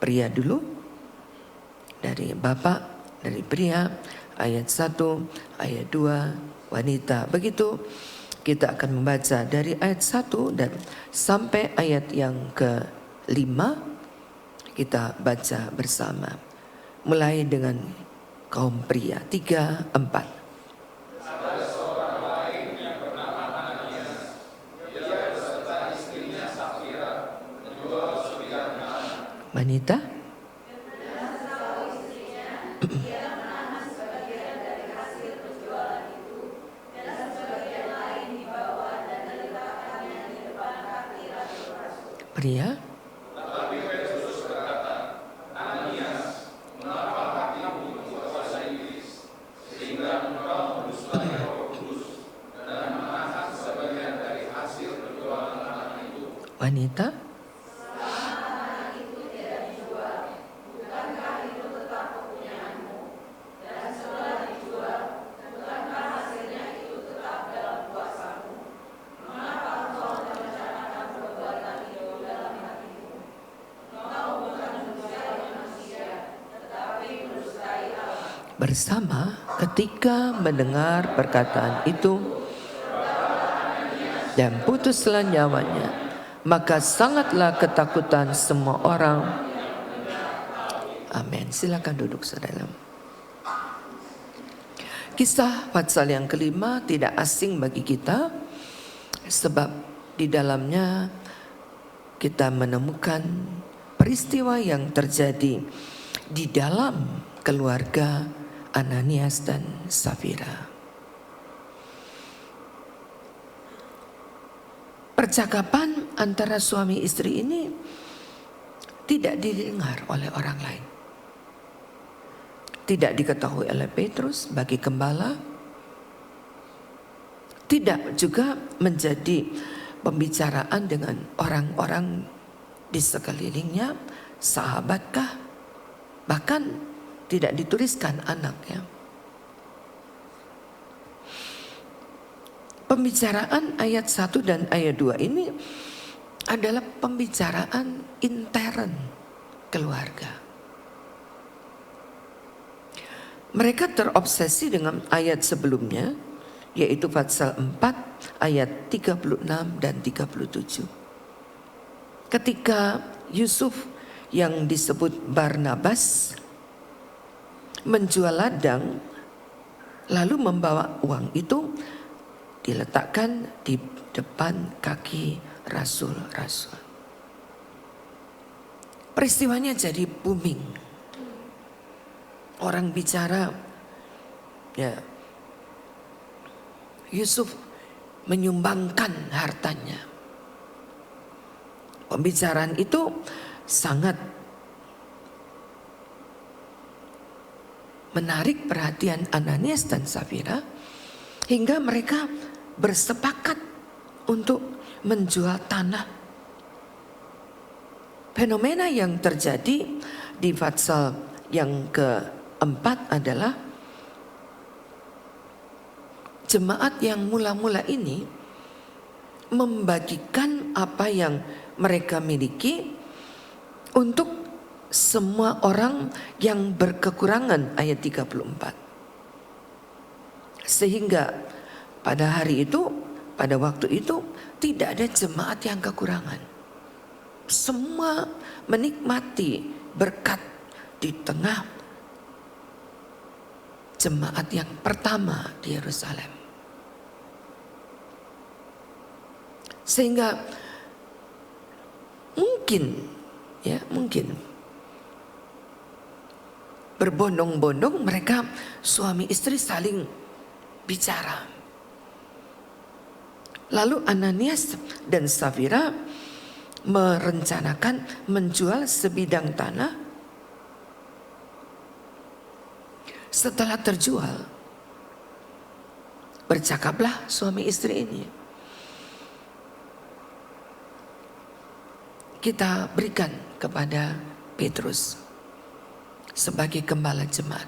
Pria dulu, dari bapak, dari pria, ayat 1, ayat 2, wanita. Begitu kita akan membaca dari ayat 1 dan sampai ayat yang ke-5, kita baca bersama. Mulai dengan kaum pria, 3, 4. Wanita? Pria? Wanita? Bersama ketika mendengar perkataan itu dan putuslah nyawanya, maka sangatlah ketakutan semua orang. Amin. Silakan duduk saudara. Kisah pasal yang kelima tidak asing bagi kita, sebab di dalamnya kita menemukan peristiwa yang terjadi di dalam keluarga Ananias dan Safira. Percakapan antara suami istri ini tidak didengar oleh orang lain. Tidak diketahui oleh Petrus sebagai gembala. Tidak juga menjadi pembicaraan dengan orang-orang di sekelilingnya, sahabatkah, bahkan tidak dituliskan anaknya. Pembicaraan ayat 1 dan ayat 2 ini adalah pembicaraan intern keluarga. Mereka terobsesi dengan ayat sebelumnya, yaitu pasal 4 ayat 36 dan 37. Ketika Yusuf yang disebut Barnabas menjual ladang, lalu membawa uang itu diletakkan di depan kaki rasul-rasul. Peristiwanya jadi booming. Orang bicara, ya, Yusuf menyumbangkan hartanya. Pembicaraan itu sangat menarik perhatian Ananias dan Safira hingga mereka bersepakat untuk menjual tanah. Fenomena yang terjadi di pasal yang keempat adalah jemaat yang mula-mula ini membagikan apa yang mereka miliki untuk semua orang yang berkekurangan, ayat 34. Sehingga pada hari itu, pada waktu itu tidak ada jemaat yang kekurangan. Semua menikmati berkat di tengah jemaat yang pertama di Yerusalem. Sehingga mungkin berbondong-bondong mereka suami istri saling bicara. Lalu Ananias dan Safira merencanakan menjual sebidang tanah. Setelah terjual, bercakaplah suami istri ini. Kita berikan kepada Petrus sebagai gembala jemaat.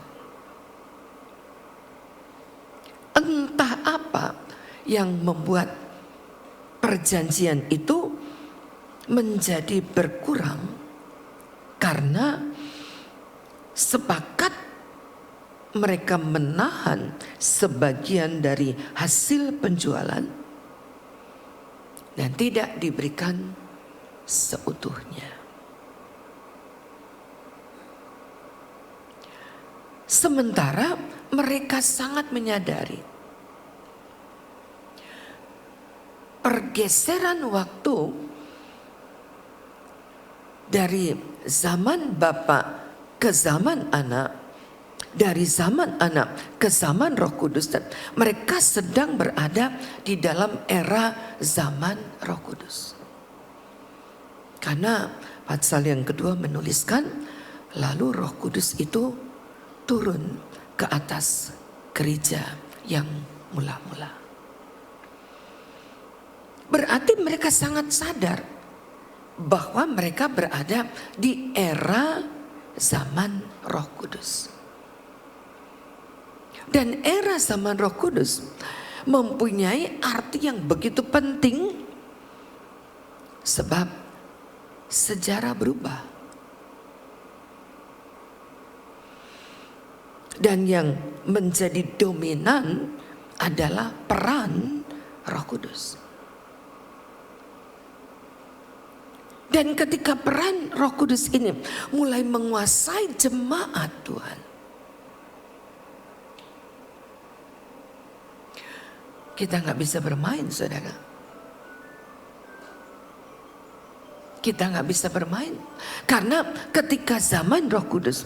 Entah apa yang membuat perjanjian itu menjadi berkurang Karena sepakat mereka menahan sebagian dari hasil penjualan dan tidak diberikan seutuhnya. Sementara mereka sangat menyadari pergeseran waktu dari zaman Bapa ke zaman anak, dari zaman anak ke zaman Roh Kudus, dan mereka sedang berada di dalam era zaman Roh Kudus. Karena pasal yang kedua menuliskan, lalu Roh Kudus itu turun ke atas gereja yang mula-mula. Berarti mereka sangat sadar bahwa mereka berada di era zaman Roh Kudus. Dan era zaman Roh Kudus mempunyai arti yang begitu penting, sebab sejarah berubah. Dan yang menjadi dominan adalah peran Roh Kudus. Dan ketika peran Roh Kudus ini mulai menguasai jemaat Tuhan, kita gak bisa bermain, saudara. Kita gak bisa bermain. Karena ketika zaman Roh Kudus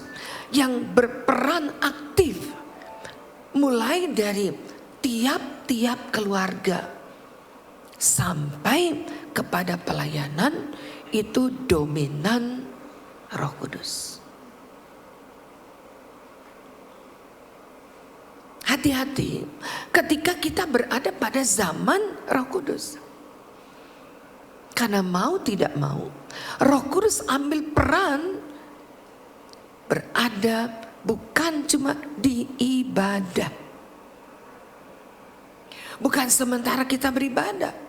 yang berperan aktif, mulai dari tiap-tiap keluarga sampai kepada pelayanan, itu dominan Roh Kudus. Hati-hati ketika kita berada pada zaman Roh Kudus. Karena mau tidak mau, Roh Kudus ambil peran berada bukan cuma di ibadah. Bukan sementara kita beribadah,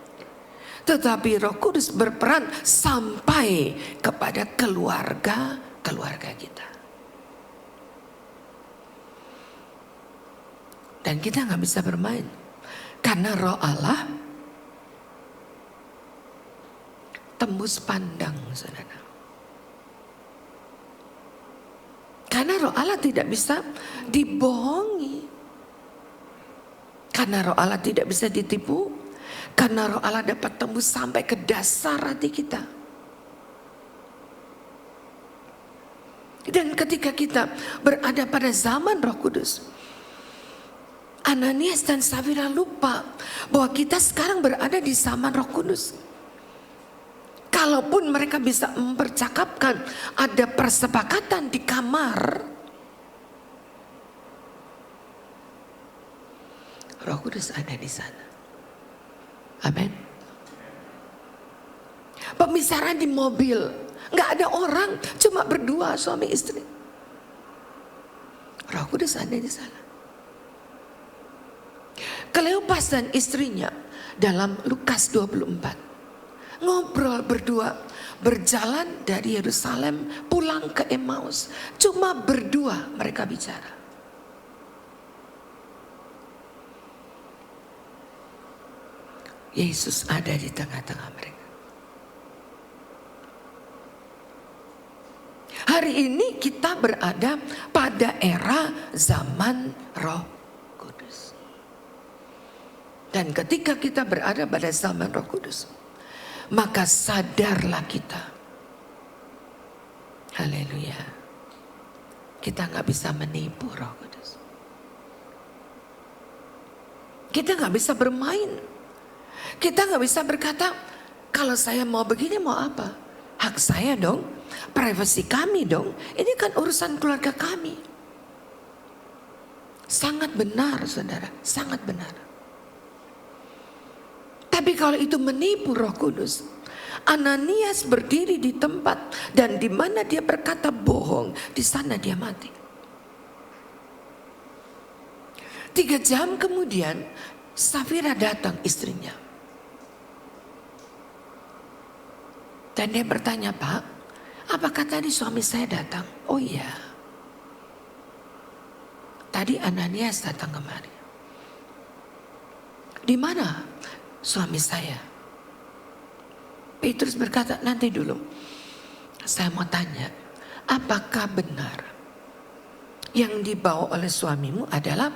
tetapi Roh Kudus berperan sampai kepada keluarga kita. Dan kita gak bisa bermain. Karena Roh Allah tembus pandang, saudara. Karena Roh Allah tidak bisa dibohongi. Karena Roh Allah tidak bisa ditipu. Karena Roh Allah dapat tembus sampai ke dasar hati kita. Dan ketika kita berada pada zaman Roh Kudus, Ananias dan Safira lupa bahwa kita sekarang berada di zaman Roh Kudus. Kalaupun mereka bisa mempercakapkan ada persepakatan di kamar, Roh Kudus ada di sana. Amin. Pembicaraan di mobil, nggak ada orang, cuma berdua suami istri. Roh Kudus ada di sana. Kleopas dan istrinya dalam Lukas 24 ngobrol berdua, berjalan dari Yerusalem pulang ke Emmaus. Cuma berdua mereka bicara. Yesus ada di tengah-tengah mereka. Hari ini kita berada pada era zaman Roh Kudus. Dan ketika kita berada pada zaman Roh Kudus, maka sadarlah kita. Haleluya. Kita gak bisa menipu Roh Kudus. Kita gak bisa bermain. Kita gak bisa berkata, kalau saya mau begini mau apa? Hak saya dong, privasi kami dong. Ini kan urusan keluarga kami. Sangat benar, saudara, sangat benar. Tapi kalau itu menipu Roh Kudus, Ananias berdiri di tempat dan di mana dia berkata bohong, di sana dia mati. 3 jam kemudian Safira datang, istrinya. Dan dia bertanya, Pak, apakah tadi suami saya datang? Oh iya, tadi Ananias datang kemari. Di mana suami saya? Petrus berkata, nanti dulu. Saya mau tanya, apakah benar yang dibawa oleh suamimu adalah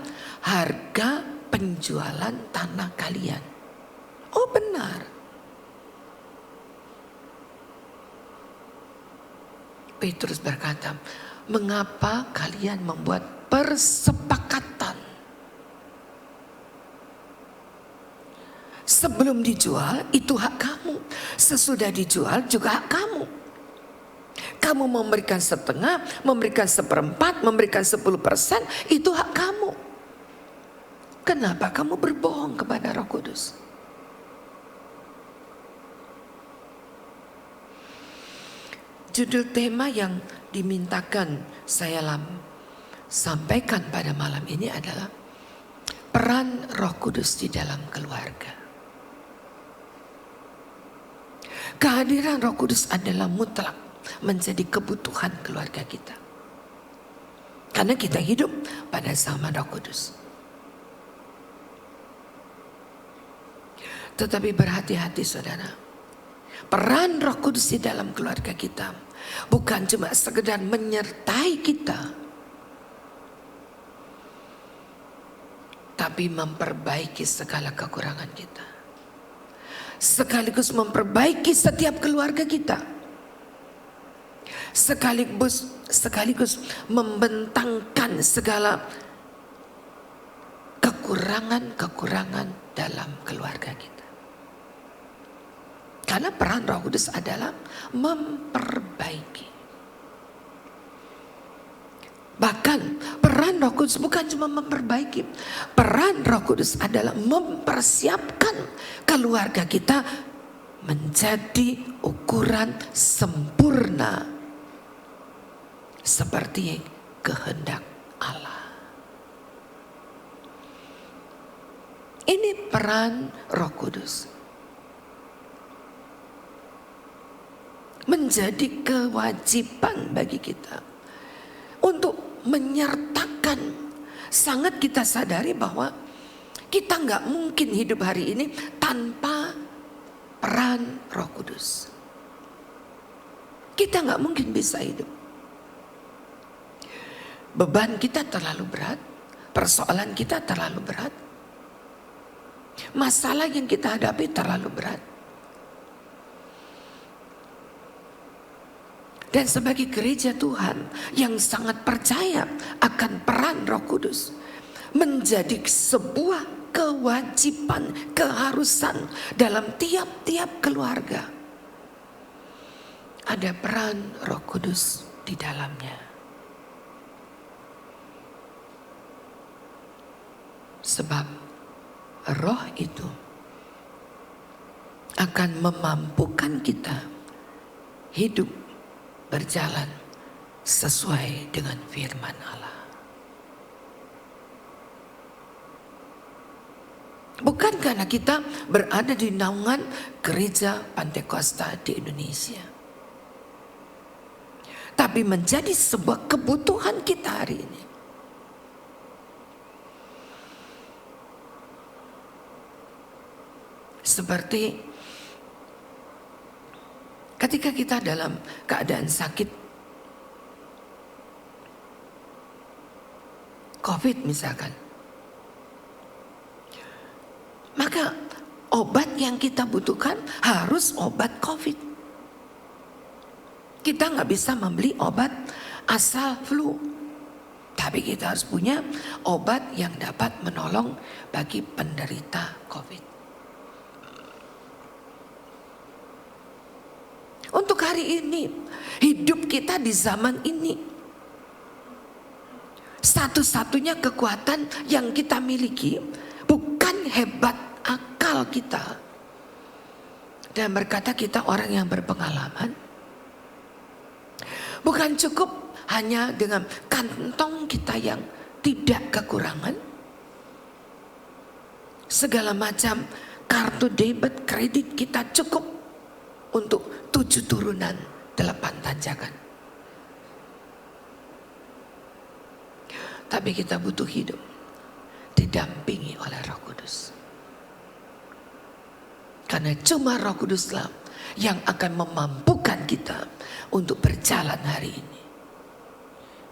harga penjualan tanah kalian? Oh benar. Petrus berkata, mengapa kalian membuat persepakatan? Sebelum dijual itu hak kamu, sesudah dijual juga hak kamu. Kamu memberikan setengah, memberikan seperempat, memberikan 10%, itu hak kamu. Kenapa kamu berbohong kepada Roh Kudus? Judul tema yang dimintakan saya sampaikan pada malam ini adalah peran Roh Kudus di dalam keluarga. Kehadiran Roh Kudus adalah mutlak menjadi kebutuhan keluarga kita. Karena kita hidup pada zaman Roh Kudus. Tetapi berhati-hati saudara. Peran Roh Kudus di dalam keluarga kita bukan cuma sekedar menyertai kita, tapi memperbaiki segala kekurangan kita. Sekaligus memperbaiki setiap keluarga kita. Sekaligus membentangkan segala kekurangan-kekurangan dalam keluarga kita. Karena peran Roh Kudus adalah memperbaiki. Bahkan peran Roh Kudus bukan cuma memperbaiki. Peran Roh Kudus adalah mempersiapkan keluarga kita menjadi ukuran sempurna seperti kehendak Allah. Ini peran Roh Kudus. Menjadi kewajiban bagi kita untuk menyertakan. Sangat kita sadari bahwa kita nggak mungkin hidup hari ini tanpa peran Roh Kudus. Kita nggak mungkin bisa hidup. Beban kita terlalu berat, persoalan kita terlalu berat, masalah yang kita hadapi terlalu berat. Dan sebagai gereja Tuhan yang sangat percaya akan peran Roh Kudus, menjadi sebuah kewajiban, keharusan dalam tiap-tiap keluarga. Ada peran Roh Kudus di dalamnya. Sebab Roh itu akan memampukan kita hidup berjalan sesuai dengan firman Allah. Bukan karena kita berada di naungan gereja Pantekosta di Indonesia, tapi menjadi sebuah kebutuhan kita hari ini. Seperti ketika kita dalam keadaan sakit, COVID misalkan, maka obat yang kita butuhkan harus obat COVID. Kita nggak bisa membeli obat asal flu, tapi kita harus punya obat yang dapat menolong bagi penderita COVID. Untuk hari ini, hidup kita di zaman ini, satu-satunya kekuatan yang kita miliki bukan hebat akal kita dan berkata kita orang yang berpengalaman. Bukan cukup hanya dengan kantong kita yang tidak kekurangan. Segala macam kartu debit, kredit kita cukup untuk 7 turunan 8 tanjakan. Tapi kita butuh hidup didampingi oleh Roh Kudus. Karena cuma Roh Kuduslah yang akan memampukan kita untuk berjalan hari ini.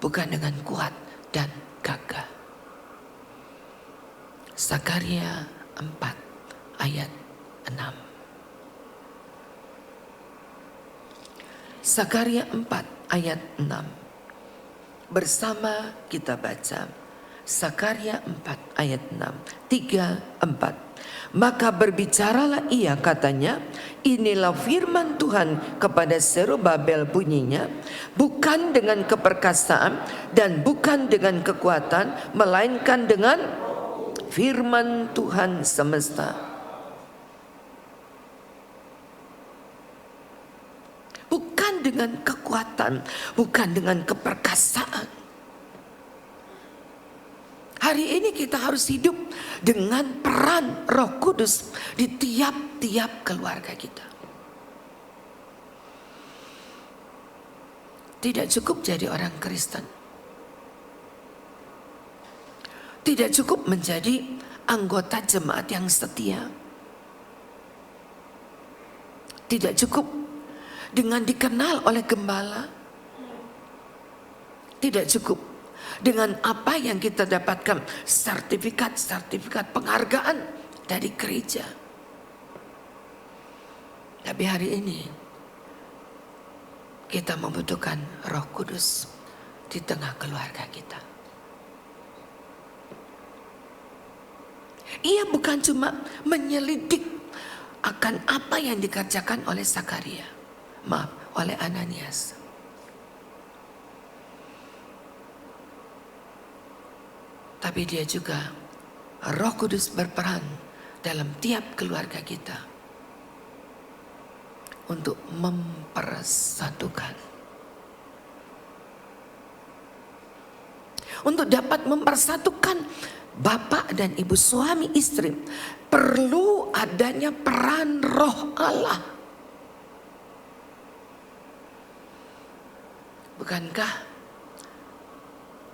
Bukan dengan kuat dan gagah. Sakaria 4 ayat 6. Sakaria 4 ayat 6. Bersama kita baca Sakaria 4 ayat 6. 3, 4. Maka berbicaralah ia, katanya, inilah firman Tuhan kepada Zerubabel bunyinya, bukan dengan keperkasaan dan bukan dengan kekuatan, melainkan dengan firman Tuhan semesta. Bukan dengan kekuatan, bukan dengan keperkasaan. Hari ini kita harus hidup dengan peran Roh Kudus di tiap-tiap keluarga kita. Tidak cukup jadi orang Kristen. Tidak cukup menjadi anggota jemaat yang setia. Tidak cukup dengan dikenal oleh gembala. Tidak cukup dengan apa yang kita dapatkan, sertifikat penghargaan dari gereja. Tapi hari ini kita membutuhkan Roh Kudus di tengah keluarga kita. Ia bukan cuma menyelidik akan apa yang dikerjakan oleh Sakaria, oleh Ananias. Tapi dia juga, Roh Kudus berperan dalam tiap keluarga kita untuk mempersatukan. Untuk dapat mempersatukan bapak dan ibu, suami istri, perlu adanya peran Roh Allah. Bukankah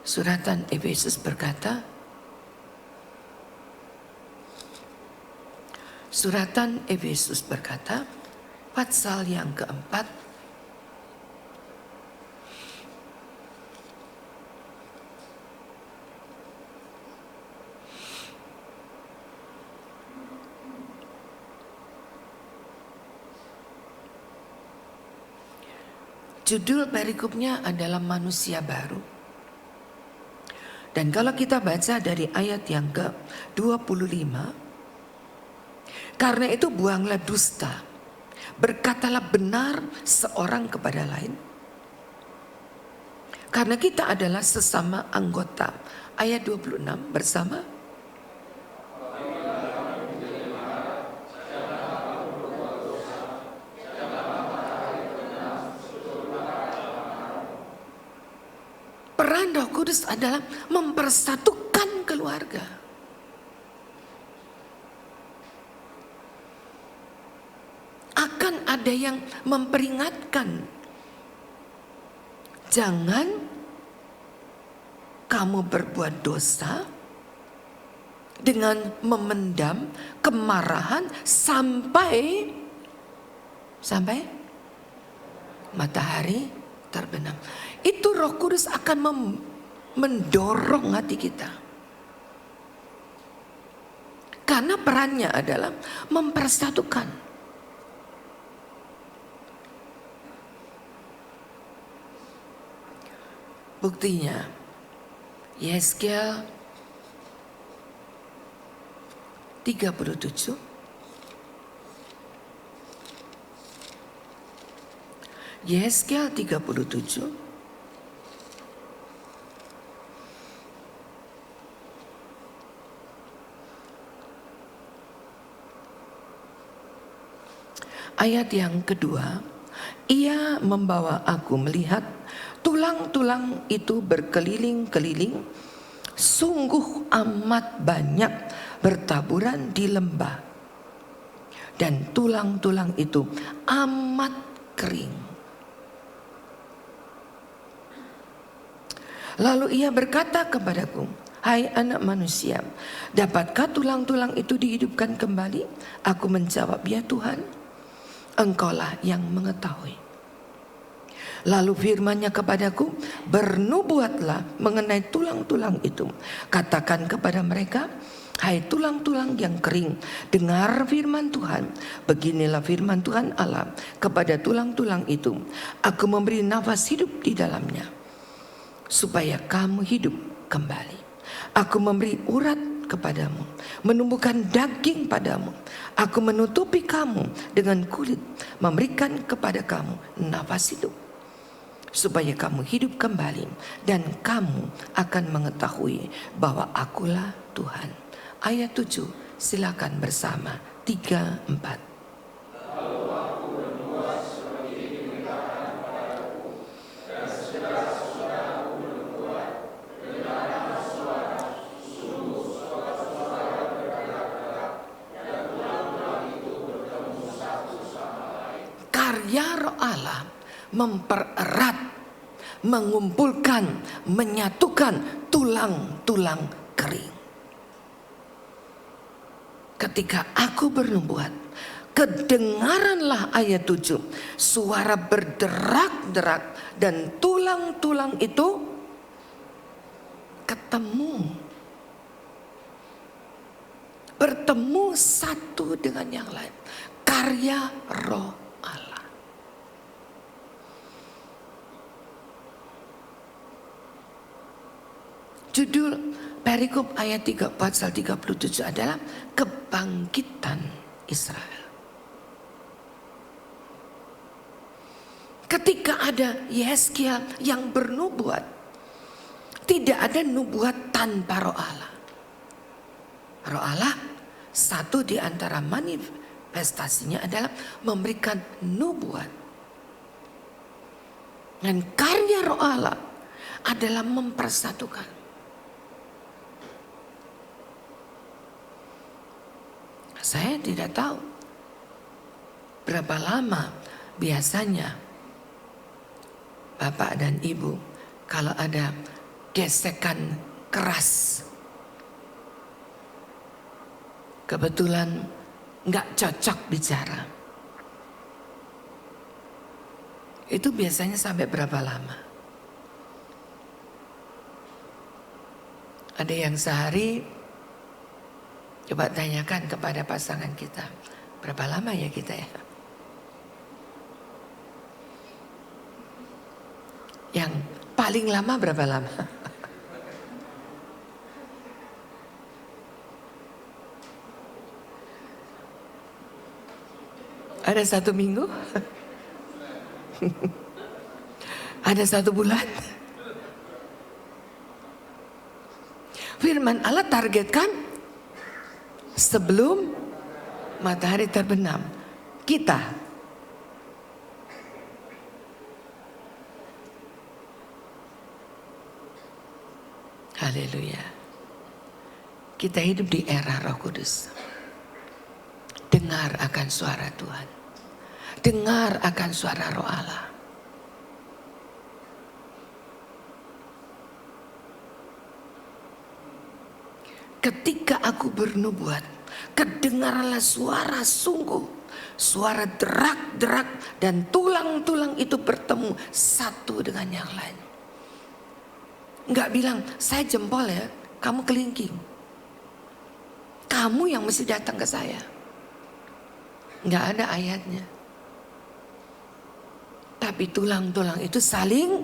suratan Efesus berkata, pasal yang keempat, judul perikopnya adalah manusia baru. Dan kalau kita baca dari ayat yang ke-25, karena itu buanglah dusta, berkatalah benar seorang kepada lain, karena kita adalah sesama anggota. Ayat 26 bersama. Peran Roh Kudus adalah mempersatukan keluarga. Akan ada yang memperingatkan, jangan kamu berbuat dosa dengan memendam kemarahan sampai matahari terbenam. Itu Roh Kudus akan mendorong hati kita. Karena perannya adalah mempersatukan. Buktinya, Yeskel 37. Yeskel 37 ayat yang kedua, ia membawa aku melihat tulang-tulang itu berkeliling-keliling, sungguh amat banyak bertaburan di lembah, dan tulang-tulang itu amat kering. Lalu ia berkata kepadaku, hai anak manusia, dapatkah tulang-tulang itu dihidupkan kembali? Aku menjawab, ya Tuhan, Engkaulah yang mengetahui. Lalu firman-Nya kepadaku, bernubuatlah mengenai tulang-tulang itu. Katakan kepada mereka, hai tulang-tulang yang kering, dengar firman Tuhan. Beginilah firman Tuhan Allah kepada tulang-tulang itu. Aku memberi nafas hidup di dalamnya, supaya kamu hidup kembali. Aku memberi urat kepadamu, menumbuhkan daging padamu. Aku menutupi kamu dengan kulit, memberikan kepada kamu nafas hidup, supaya kamu hidup kembali, dan kamu akan mengetahui bahwa akulah Tuhan. Ayat 7, silakan bersama. 3, 4. Karya Roh Allah mempererat, mengumpulkan, menyatukan tulang-tulang kering. Ketika aku bernubuat, kedengaranlah ayat 7, suara berderak-derak, dan tulang-tulang itu bertemu satu dengan yang lain. Karya Roh Allah. Judul perikop ayat 3 pasal 37 adalah kebangkitan Israel. Ketika ada Yeskia yang bernubuat, tidak ada nubuat tanpa Roh Allah. Roh Allah, satu di antara manifestasinya adalah memberikan nubuat. Dan karya Roh Allah adalah mempersatukan. Saya tidak tahu berapa lama biasanya Bapak dan Ibu kalau ada gesekan keras, kebetulan nggak cocok bicara, itu biasanya sampai berapa lama? Ada yang sehari. Coba tanyakan kepada pasangan kita, berapa lama ya kita ya? Yang paling lama berapa lama? Ada 1 minggu? Ada 1 bulan? Firman Allah targetkan sebelum matahari terbenam. Kita haleluya. Kita hidup di era Roh Kudus. Dengar akan suara Tuhan. Dengar akan suara Roh Allah. Ketika aku bernubuat, kedengaranlah suara sungguh, suara derak-derak, dan tulang-tulang itu bertemu satu dengan yang lain. Enggak bilang, saya jempol ya, kamu kelingking. Kamu yang mesti datang ke saya. Enggak ada ayatnya. Tapi tulang-tulang itu saling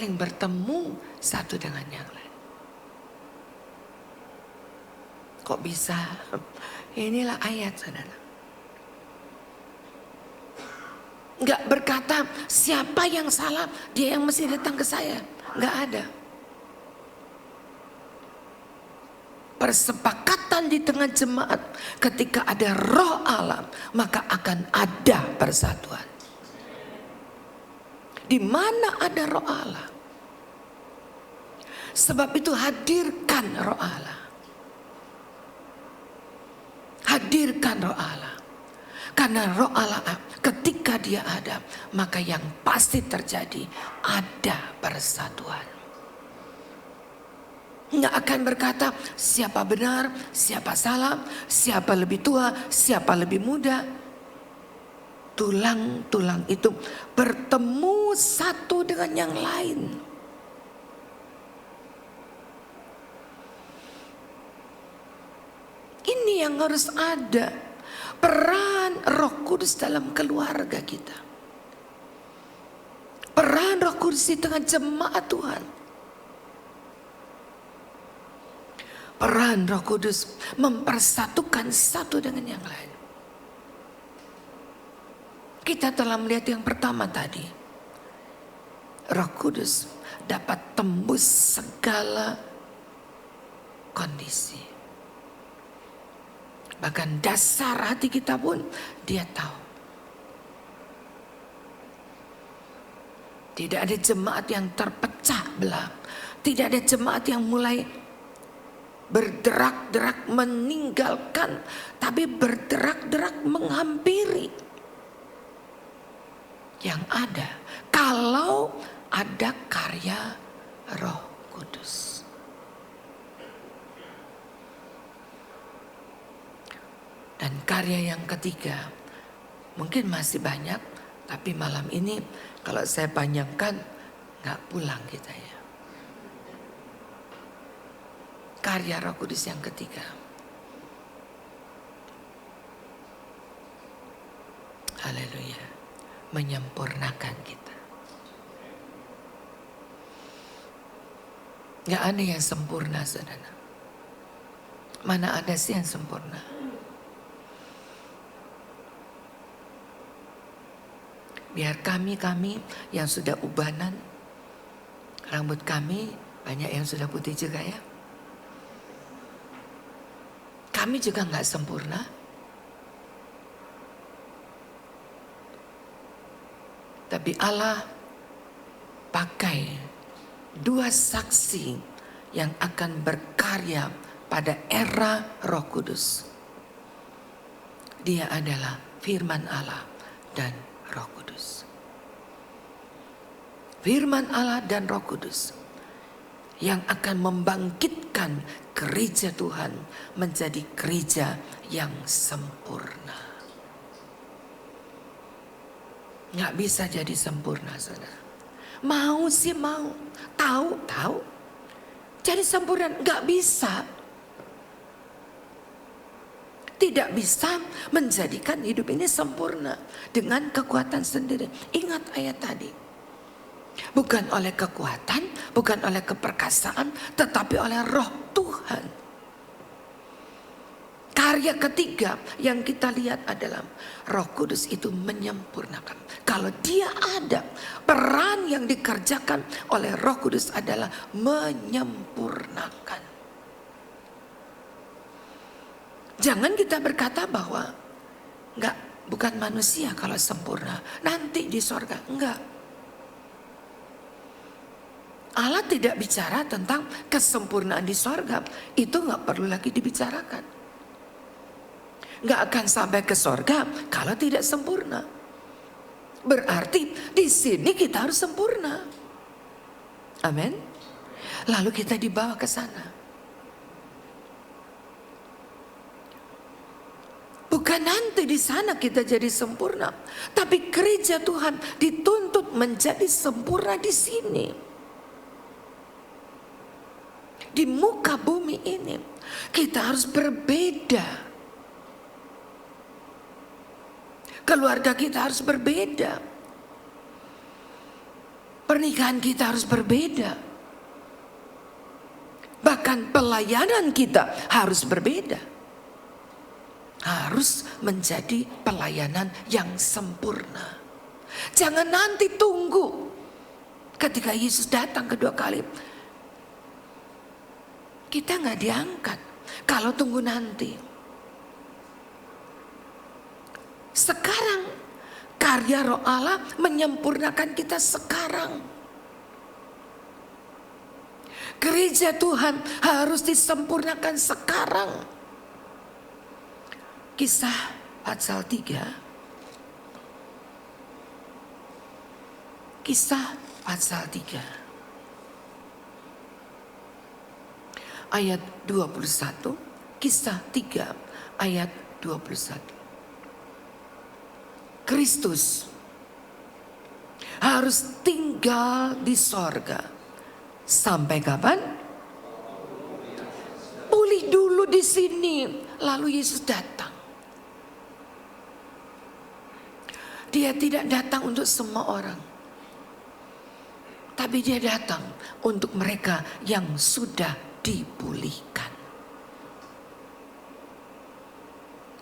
bertemu satu dengan yang lain. Kok bisa? Inilah ayat, saudara. Enggak berkata siapa yang salah, dia yang mesti datang ke saya. Enggak ada. Persepakatan di tengah jemaat, ketika ada Roh Allah, maka akan ada persatuan. Di mana ada Roh Allah, sebab itu hadirkan Roh Allah. Hadirkan Roh Allah. Karena Roh Allah ketika dia ada, maka yang pasti terjadi ada persatuan. Nggak akan berkata siapa benar, siapa salah, siapa lebih tua, siapa lebih muda. Tulang-tulang itu bertemu satu dengan yang lain. Ini yang harus ada. Peran Roh Kudus dalam keluarga kita. Peran Roh Kudus di tengah jemaat Tuhan. Peran Roh Kudus mempersatukan satu dengan yang lain. Kita telah melihat yang pertama tadi. Roh Kudus dapat tembus segala kondisi. Bahkan dasar hati kita pun dia tahu. Tidak ada jemaat yang terpecah belah. Tidak ada jemaat yang mulai berderak-derak meninggalkan, tapi berderak-derak menghampiri. Yang ada, kalau ada karya Roh Kudus. Dan karya yang ketiga, mungkin masih banyak, tapi malam ini kalau saya panjangkan, nggak pulang kita ya. Karya Roh Kudus yang ketiga. Haleluya. Menyempurnakan kita. Gak ada yang sempurna, saudara. Mana ada sih yang sempurna? Biar kami yang sudah ubanan, rambut kami banyak yang sudah putih juga ya. Kami juga gak sempurna. Tapi Allah pakai dua saksi yang akan berkarya pada era Roh Kudus. Dia adalah firman Allah dan Roh Kudus. Firman Allah dan Roh Kudus yang akan membangkitkan gereja Tuhan menjadi gereja yang sempurna. Nggak bisa jadi sempurna, saudara. Mau sih mau, tahu. Jadi sempurna nggak bisa. Tidak bisa menjadikan hidup ini sempurna dengan kekuatan sendiri. Ingat ayat tadi. Bukan oleh kekuatan, bukan oleh keperkasaan, tetapi oleh Roh Tuhan. Karya ketiga yang kita lihat adalah Roh Kudus itu menyempurnakan. Kalau dia ada, peran yang dikerjakan oleh Roh Kudus adalah menyempurnakan. Jangan kita berkata bahwa bukan manusia kalau sempurna, nanti di sorga. Enggak. Allah tidak bicara tentang kesempurnaan di sorga. Itu gak perlu lagi dibicarakan. Gak akan sampai ke sorga kalau tidak sempurna. Berarti di sini kita harus sempurna. Amin. Lalu kita dibawa ke sana. Bukan nanti di sana kita jadi sempurna, tapi gereja Tuhan dituntut menjadi sempurna di sini. Di muka bumi ini kita harus berbeda. Keluarga kita harus berbeda. Pernikahan kita harus berbeda. Bahkan pelayanan kita harus berbeda. Harus menjadi pelayanan yang sempurna. Jangan nanti tunggu ketika Yesus datang kedua kali. Kita gak diangkat kalau tunggu nanti. Sekarang karya Roh Allah menyempurnakan kita sekarang. Gereja Tuhan harus disempurnakan sekarang. Kisah pasal 3 Kisah pasal 3 ayat 21. Kisah 3 ayat 21. Kristus harus tinggal di sorga. Sampai kapan? Pulih dulu di sini, lalu Yesus datang. Dia tidak datang untuk semua orang, tapi dia datang untuk mereka yang sudah dipulihkan.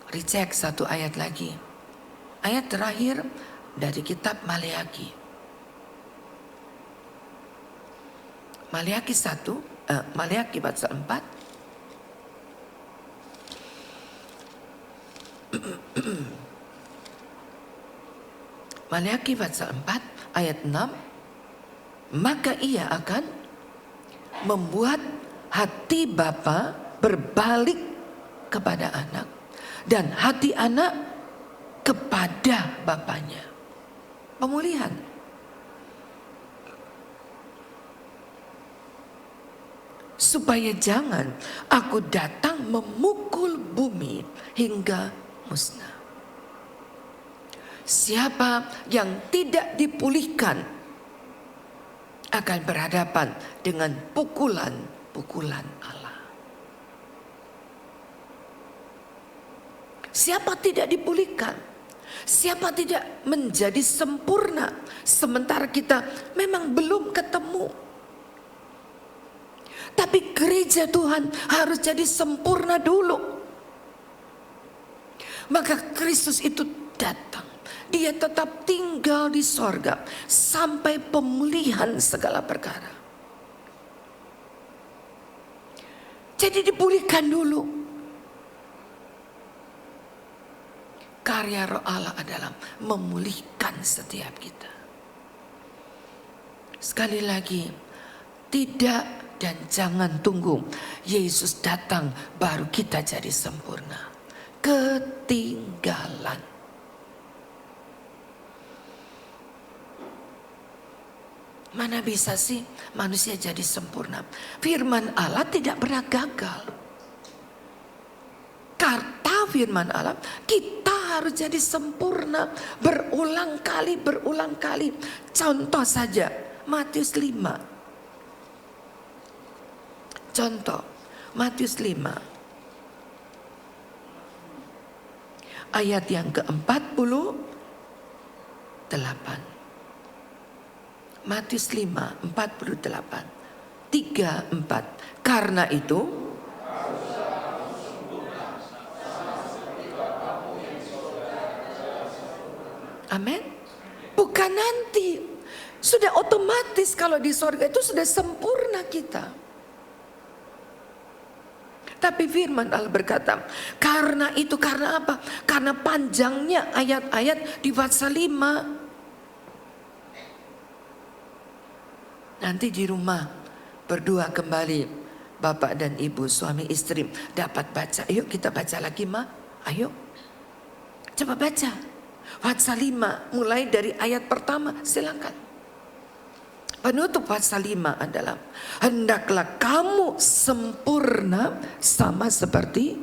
Dicek satu ayat lagi. Ayat terakhir dari kitab Maleaki. Maleaki 1, Maleaki pasal 4. Maleaki pasal 4 ayat 6. Maka ia akan membuat hati bapa berbalik kepada anak dan hati anak kepada bapanya. Pemulihan. Supaya jangan aku datang memukul bumi hingga musnah. Siapa yang tidak dipulihkan akan berhadapan dengan pukulan-pukulan Allah. Siapa tidak dipulihkan, siapa tidak menjadi sempurna, sementara kita memang belum ketemu. Tapi gereja Tuhan harus jadi sempurna dulu. Maka Kristus itu datang. Dia tetap tinggal di sorga sampai pemulihan segala perkara. Jadi dipulihkan dulu. Karya Roh Allah adalah memulihkan setiap kita. Sekali lagi, tidak dan jangan tunggu Yesus datang baru kita jadi sempurna. Ketinggalan. Mana bisa sih manusia jadi sempurna? Firman Allah tidak pernah gagal. Kata firman Allah, kita harus jadi sempurna berulang kali. Contoh saja, Matius 5. Contoh, Matius 5. Ayat yang ke-48. Matius 5, 48. 3-4. Karena itu, amin. Bukan nanti. Sudah otomatis kalau di sorga itu sudah sempurna kita. Tapi firman Allah berkata, karena itu, karena apa? Karena panjangnya ayat-ayat di pasal 5. Nanti di rumah berdua kembali, bapak dan ibu, suami istri dapat baca. Ayo kita baca lagi, Ma. Ayo. Coba baca. Pasal 5 mulai dari ayat pertama, silakan. Penutup pasal 5 adalah, hendaklah kamu sempurna sama seperti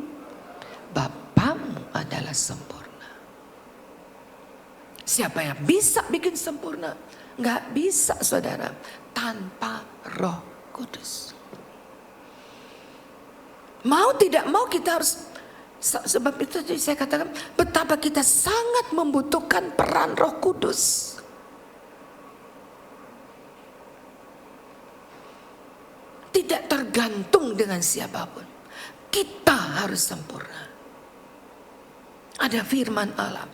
Bapamu adalah sempurna. Siapa yang bisa bikin sempurna? Nggak bisa, saudara, tanpa Roh Kudus. Mau tidak mau kita harus, sebab itu saya katakan betapa kita sangat membutuhkan peran Roh Kudus. Tidak tergantung dengan siapapun. Kita harus sempurna. Ada firman Allah,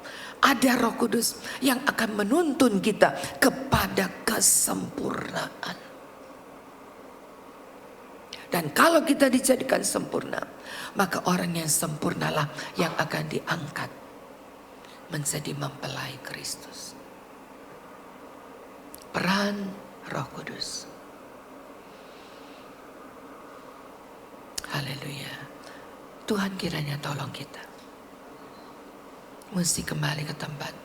ada Roh Kudus yang akan menuntun kita kepada kesempurnaan. Dan kalau kita dijadikan sempurna, maka orang yang sempurnalah yang akan diangkat menjadi mempelai Kristus. Peran Roh Kudus. Haleluya. Tuhan kiranya tolong kita. Mesti kembali ke tempat